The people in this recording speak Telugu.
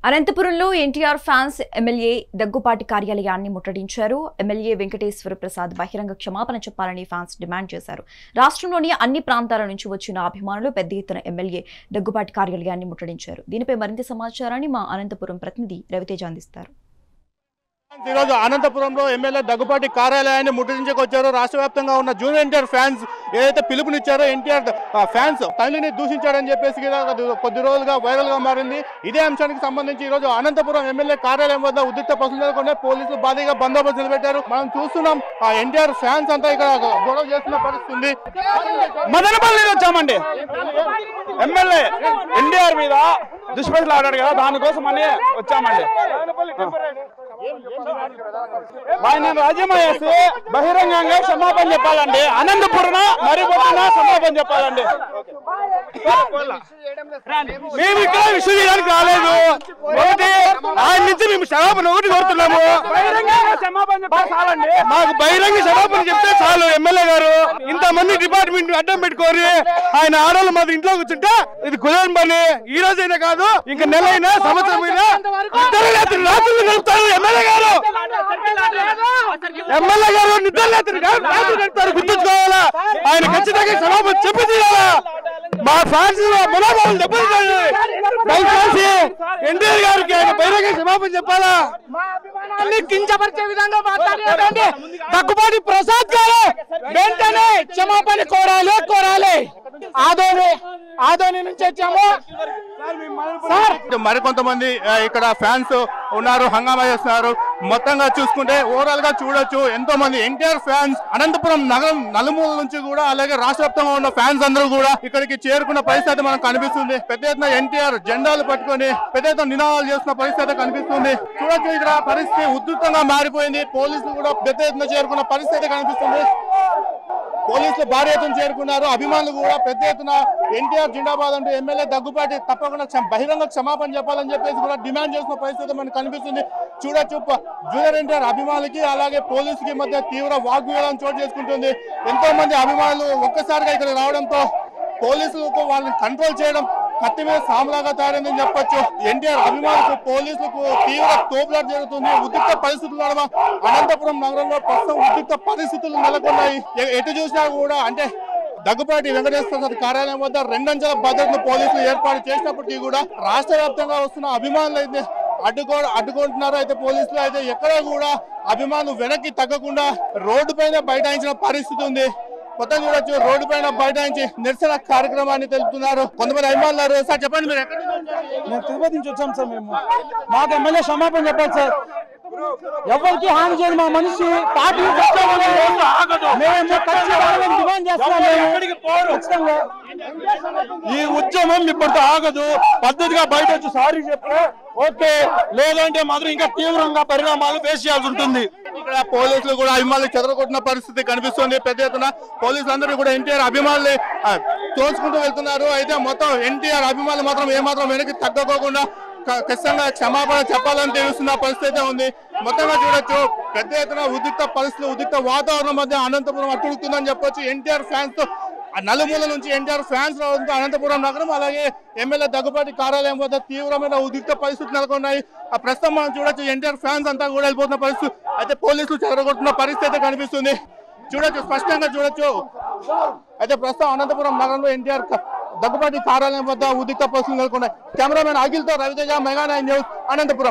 అనంతపురంలో ఎన్టీఆర్ ఫ్యాన్స్ ఎమ్మెల్యే దగ్గుపాటి కార్యాలయాన్ని ముట్టడించారు. ఎమ్మెల్యే వెంకటేశ్వర ప్రసాద్ బహిరంగ క్షమాపణ చెప్పాలని ఫ్యాన్స్ డిమాండ్ చేశారు. రాష్ట్రంలోని అన్ని ప్రాంతాల నుంచి వచ్చిన అభిమానులు పెద్ద ఎత్తున ఎమ్మెల్యే దగ్గుపాటి కార్యాలయాన్ని ముట్టడించారు. దీనిపై మరింత సమాచారాన్ని మా అనంతపురం ప్రతినిధి రవితేజ అందిస్తారు. ఈ రోజు అనంతపురంలో ఎమ్మెల్యే దగ్గుపాటి కార్యాలయాన్ని ముట్టడించుకొచ్చారు. రాష్ట్ర వ్యాప్తంగా ఉన్న జూనియర్ ఎన్టీఆర్ ఫ్యాన్స్ ఏదైతే పిలుపునిచ్చారో ఎన్టీఆర్ ఫ్యాన్స్ తల్లిని దూషించాడని చెప్పేసి కొద్ది రోజులుగా వైరల్ గా మారింది. ఇదే అంశానికి సంబంధించి ఈ రోజు అనంతపురం ఎమ్మెల్యే కార్యాలయం వద్ద ఉద్రిక్త పరిస్థితులు నెలకొనే పోలీసులు భారీగా బందోబస్తు నిలబెట్టారు. మనం చూస్తున్నాం ఆ ఎన్టీఆర్ ఫ్యాన్స్ అంతా ఇక్కడ గొడవ చేస్తున్న పరిస్థితి. మదనపల్లి వచ్చామండి. ఎమ్మెల్యే ఎన్టీఆర్ మీద దుష్పతులు ఆడాడు కదా, దానికోసం అని వచ్చామండి. ఆయన రాజ్యమా చేసి బహిరంగంగా క్షమాపణ చెప్పాలండి. అనంతపురం మరి క్షమాపణ చెప్పాలండి. మేము ఇక్కడ విషయం చేయడానికి రాలేదు. ఒకటి ఆయన నుంచి మేము క్షమాపణ ఒకటి కోరుతున్నాము. మాకు బహిరంగ క్షమాపణ చెప్తే చాలు. ఎమ్మెల్యే గారు ఇంతమంది డిపార్ట్మెంట్ అడ్డం పెట్టుకోరి ఆయన ఆడవాళ్ళు మాది ఇంట్లో కూర్చుంటే ఇది కుదరని పని. ఈ రోజైనా కాదు, ఇంకా నెల అయినా సంవత్సరం అయినా రాత్రులు గడుపుతారు ఎమ్మెల్యే గారు. ఎమ్మెల్యే గారు నిద్రలేతారు గడుపుతారు, గుర్తుంచుకోవాలా. ఆయన ఖచ్చితంగా క్షమాపణ చెప్పి తీయాలా. మా ఫ్యాన్స్ మనోభావాలు దెబ్బతింటాయి. దయచేసి ఎన్టీఆర్ గారికి ఆయన బహిరంగ క్షమాపణ చెప్పాలా. కించపరిచే విధంగా మాట్లాడారండి. దగ్గుపాటి ప్రసాద్ గారు వెంటనే క్షమాపణ కోరాలి. ఆదోని నుంచి వచ్చాము. మరికొంతమంది ఇక్కడ ఫ్యాన్స్ ఉన్నారు, హంగామా చేస్తున్నారు. మొత్తంగా చూసుకుంటే ఓవరాల్ గా చూడొచ్చు ఎంతో మంది ఎన్టీఆర్ ఫ్యాన్స్ అనంతపురం నగరం నలుమూల నుంచి కూడా, అలాగే రాష్ట్ర వ్యాప్తంగా ఉన్న ఫ్యాన్స్ అందరూ కూడా ఇక్కడికి చేరుకున్న పరిస్థితి మనకు కనిపిస్తుంది. పెద్ద ఎత్తున ఎన్టీఆర్ జెండాలు పట్టుకొని పెద్ద ఎత్తున నినాదాలు చేస్తున్న పరిస్థితి కనిపిస్తుంది. చూడొచ్చు ఇక్కడ పరిస్థితి ఉధృతంగా మారిపోయింది. పోలీసులు కూడా పెద్ద ఎత్తున చేరుకున్న పరిస్థితి కనిపిస్తుంది. పోలీసులు భారీ ఎత్తున చేరుకున్నారు. అభిమానులు కూడా పెద్ద ఎత్తున ఎన్టీఆర్ జిందాబాద్ అంటూ ఎమ్మెల్యే దగ్గుపాటి తప్పకుండా బహిరంగ క్షమాపణ చెప్పాలని చెప్పేసి కూడా డిమాండ్ చేస్తున్న పరిస్థితి మనకు కనిపిస్తుంది. చూడొచ్చు జూనియర్ ఎన్టీఆర్ అభిమానులకి అలాగే పోలీసులకి మధ్య తీవ్ర వాగ్వివాదం చోటు చేసుకుంటుంది. ఎంతో మంది అభిమానులు ఒక్కసారిగా ఇక్కడ రావడంతో పోలీసులకు వాళ్ళని కంట్రోల్ చేయడం కత్తి మీద సాములాగా తయారైందని చెప్పొచ్చు. ఎన్టీఆర్ అభిమానులకు పోలీసులకు తీవ్ర తోపులాట జరుగుతుంది. ఉద్రిక్త పరిస్థితులు నడమ అనంతపురం నగరంలో ప్రస్తుతం ఉద్రిక్త పరిస్థితులు నెలకొన్నాయి. ఎటు చూసినా కూడా అంటే దగ్గుపాటి వెంకటేశ్వర ప్రసాద్ కార్యాలయం వద్ద రెండంచెల భద్రతను పోలీసులు ఏర్పాటు చేసినప్పటికీ కూడా రాష్ట్ర వ్యాప్తంగా వస్తున్న అభిమానులు అయితే అడ్డుకుంటున్నారు. అయితే పోలీసులు అయితే ఎక్కడా కూడా అభిమానులు వెనక్కి తగ్గకుండా రోడ్డు పైన బైఠాయించిన పరిస్థితి ఉంది. మొత్తం చూడొచ్చు, రోడ్డు పైన బైఠాయించి నిరసన కార్యక్రమాన్ని తెలుపుతున్నారు. కొంతమంది అభిమానులు. సార్ చెప్పండి, మీరు ఎక్కడి నుంచి వచ్చారు? మేము తిరుపతి నుంచి వచ్చాం సార్. మాకు ఎమ్మెల్యే క్షమాపణ చెప్పాలి సార్. ఎవరికి హాని చేయదు. మా మనిషి పార్టీ ఈ ఉద్యమం ఇప్పటితో ఆగదు. పద్ధతిగా బయట వచ్చి సారీ చెప్పి ఓకే, లేదంటే మాత్రం ఇంకా తీవ్రంగా పరిణామాలు ఫేస్ చేయాల్సి ఉంటుంది. ఇక్కడ పోలీసులు కూడా అభిమానులు చెదరగొట్టిన పరిస్థితి కనిపిస్తుంది. పెద్ద ఎత్తున పోలీసులందరూ కూడా ఎన్టీఆర్ అభిమానులు తోచుకుంటూ వెళ్తున్నారు. అయితే మొత్తం ఎన్టీఆర్ అభిమానులు మాత్రం ఏమాత్రం వెనక్కి తగ్గకోకుండా ఖచ్చితంగా క్షమాపణ చెప్పాలని తెలుస్తున్న పరిస్థితి ఉంది. మొత్తంగా చూడొచ్చు పెద్ద ఎత్తున ఉద్రిక్త పరిస్థితులు, ఉద్రిక్త వాతావరణం మధ్య అనంతపురం అట్టుడుతుందని చెప్పొచ్చు. ఎన్టీఆర్ ఫ్యాన్స్ తో నలుమూల నుంచి ఎన్టీఆర్ ఫ్యాన్స్ రావడంతో అనంతపురం నగరం అలాగే ఎమ్మెల్యే దగ్గుపాటి కార్యాలయం వద్ద తీవ్రమైన ఉద్రిక్త పరిస్థితులు నెలకొన్నాయి. ఆ ప్రస్తుతం మనం చూడొచ్చు ఎన్టీఆర్ ఫ్యాన్స్ అంతా కూడా వెళ్ళిపోతున్న పరిస్థితి. అయితే పోలీసులు చెదరగొట్టున్న పరిస్థితి కనిపిస్తుంది. చూడొచ్చు, స్పష్టంగా చూడొచ్చు. అయితే ప్రస్తుతం అనంతపురం నగరంలో ఎన్టీఆర్ దగ్గుపాటి కార్యాలయం వద్ద ఉద్రిక్త పరిస్థితులు నెలకొన్నాయి. కెమెరామెన్ అఖిల్తో రవితేజ, మెగా 9 న్యూస్, అనంతపురం.